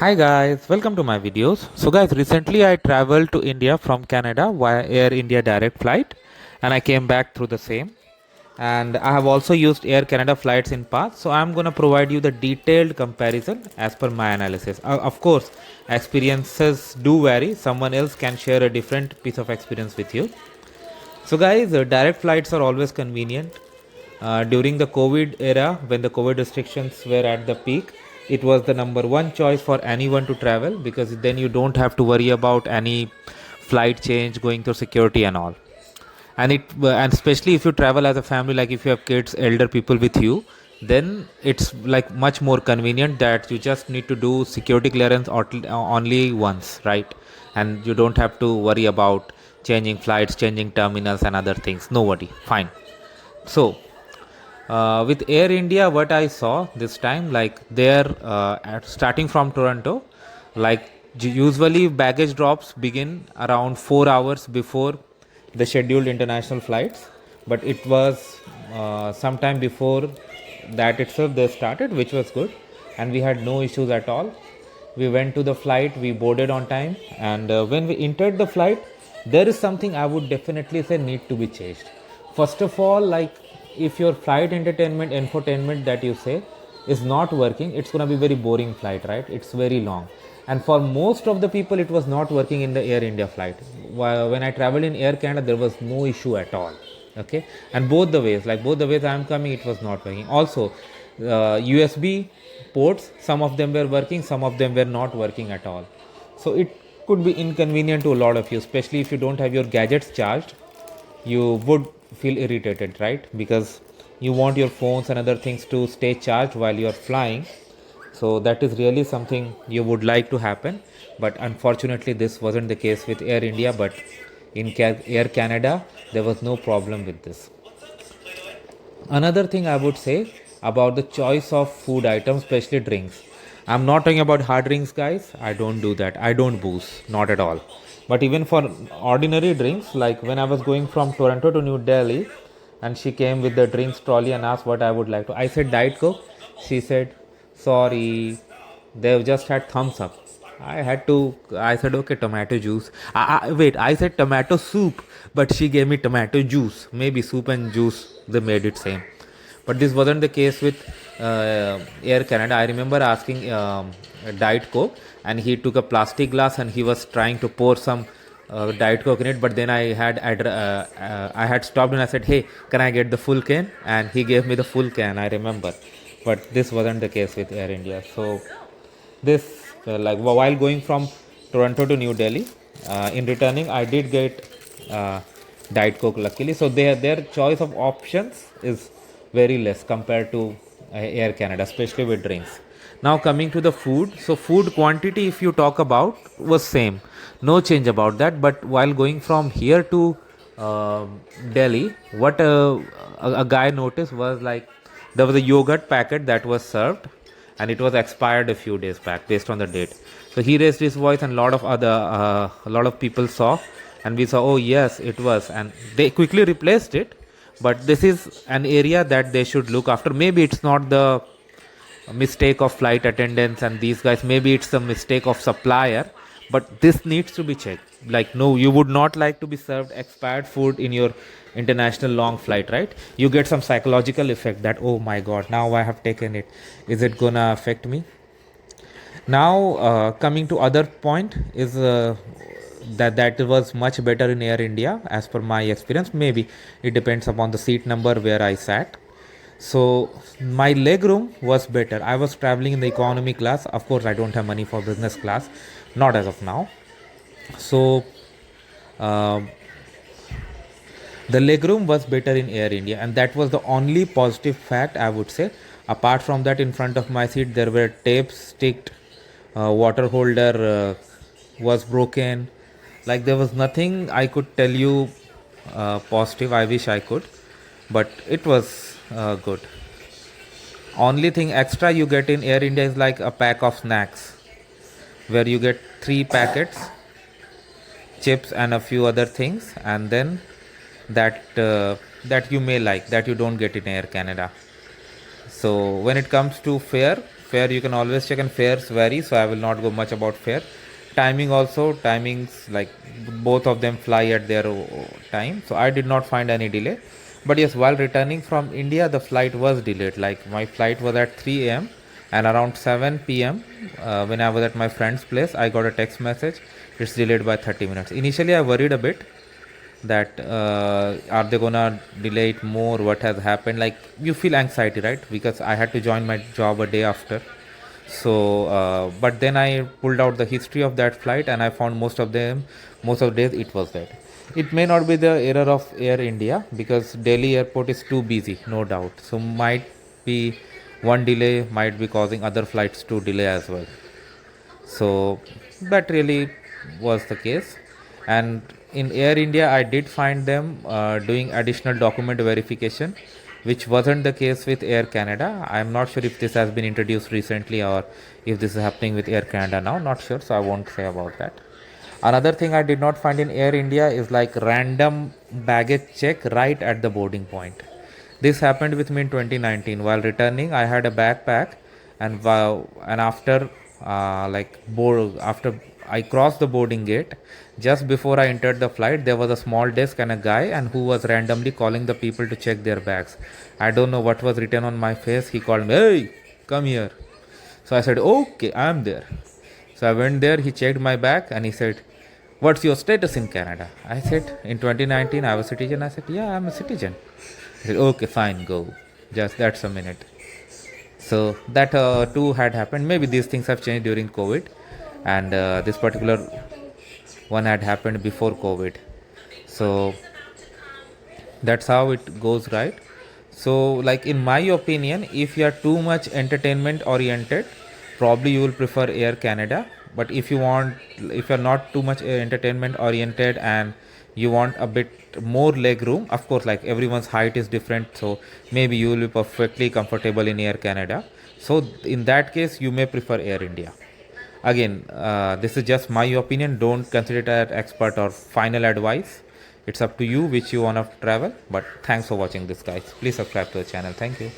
Hi guys, welcome to my videos. So guys, recently I traveled to India from Canada via Air India direct flight and I came back through the same. And I have also used Air Canada flights in past, so I'm going to provide you the detailed comparison as per my analysis. Of course, experiences do vary. Someone else can share a different piece of experience with you. So guys, direct flights are always convenient. During the COVID era, when the COVID restrictions were at the peak, it was the number one choice for anyone to travel because then you don't have to worry about any flight change, going through security and all. And especially if you travel as a family, like if you have kids, elder people with you, then it's like much more convenient that you just need to do security clearance only once, right? And you don't have to worry about changing flights, changing terminals and other things. No worry, fine. So with Air India, what I saw this time, like starting from Toronto, like usually baggage drops begin around 4 hours before the scheduled international flights, but it was sometime before that itself they started, which was good, and we had no issues at all. We went to the flight, we boarded on time, and when we entered the flight, there is something I would definitely say need to be changed. First of all, like if your flight entertainment infotainment that you say is not working, it's going to be very boring flight, right? It's very long, and for most of the people it was not working in the Air India flight. When I traveled in Air Canada, there was no issue at all. Okay, and both the ways I am coming, it was not working. Also, USB ports, some of them were working, some of them were not working at all. So it could be inconvenient to a lot of you, especially if you don't have your gadgets charged. You would feel irritated, right? Because you want your phones and other things to stay charged while you are flying. So that is really something you would like to happen, but unfortunately this wasn't the case with Air India. But in Air Canada, there was no problem with this. Another thing I would say about the choice of food items, especially drinks. I'm not talking about hard drinks, guys. I don't do that. I don't booze, not at all. But even for ordinary drinks, like when I was going from Toronto to New Delhi, and she came with the drinks trolley and asked what I would like to. I said Diet Coke. She said, "Sorry, they've just had thumbs up." I said, okay, tomato juice. Wait, I said tomato soup, but she gave me tomato juice. Maybe soup and juice, they made it same. But this wasn't the case with Air Canada. I remember asking Diet Coke, and he took a plastic glass and he was trying to pour some Diet Coke in it. But then I had stopped and I said, "Hey, can I get the full can?" And he gave me the full can. I remember, but this wasn't the case with Air India. So this like while going from Toronto to New Delhi, in returning I did get Diet Coke luckily. So their choice of options is very less compared to Air Canada, especially with drinks. Now coming to the food, so food quantity if you talk about was same, no change about that. But while going from here to uh, Delhi, what a guy noticed was like there was a yogurt packet that was served and it was expired a few days back based on the date. So he raised his voice and a lot of people saw, and we saw, oh yes, it was, and they quickly replaced it. But this is an area that they should look after. Maybe it's not the mistake of flight attendants and these guys, maybe it's the mistake of supplier, but this needs to be checked. Like, no, you would not like to be served expired food in your international long flight, right? You get some psychological effect that, oh my god, now I have taken it, is it gonna affect me? Now coming to other point is that was much better in Air India as per my experience. Maybe it depends upon the seat number where I sat. So my leg room was better. I was traveling in the economy class. Of course, I don't have money for business class, not as of now. So uh, the legroom was better in Air India, and that was the only positive fact I would say. Apart from that, in front of my seat there were tapes sticked, water holder was broken. Like there was nothing I could tell you positive. I wish I could, but it was good. Only thing extra you get in Air India is like a pack of snacks, where you get 3 packets, chips and a few other things, and then that you may like that you don't get in Air Canada. So when it comes to fare, Fare you can always check, and fares vary, so I will not go much about fare. Timing also, timings like both of them fly at their time, so I did not find any delay. But yes, while returning from India, the flight was delayed. Like my flight was at 3 a.m. and around 7 p.m. When I was at my friend's place, I got a text message. It's delayed by 30 minutes. Initially, I worried a bit that are they gonna delay it more, what has happened, like you feel anxiety, right? Because I had to join my job a day after. So but then I pulled out the history of that flight, and I found most of the days it was that. It may not be the error of Air India, because Delhi airport is too busy, no doubt, so might be one delay might be causing other flights to delay as well. So that really was the case. And in Air India, I did find them doing additional document verification, which wasn't the case with Air Canada. I'm not sure if this has been introduced recently or if this is happening with Air Canada now, not sure, so I won't say about that. Another thing I did not find in Air India is like random baggage check right at the boarding point. This happened with me in 2019 while returning. I had a backpack, and after after I crossed the boarding gate, just before I entered the flight, there was a small desk and a guy, and who was randomly calling the people to check their bags. I don't know what was written on my face. He called me, "Hey, come here." So I said, "Okay, I'm there." So I went there. He checked my bag and he said, "What's your status in Canada?" I said, "In 2019, I was a citizen." I said, "Yeah, I'm a citizen." He said, "Okay, fine, go. Just that's a minute." So that too had happened. Maybe these things have changed during COVID, and this particular one had happened before COVID. So that's how it goes, right? So, like in my opinion, if you are too much entertainment oriented, probably you will prefer Air Canada. But if you're not too much entertainment oriented and you want a bit more leg room, of course, like everyone's height is different, so maybe you will be perfectly comfortable in Air Canada. So in that case, you may prefer Air India. Again, this is just my opinion. Don't consider it as expert or final advice. It's up to you which you want to travel. But thanks for watching this, guys. Please subscribe to the channel. Thank you.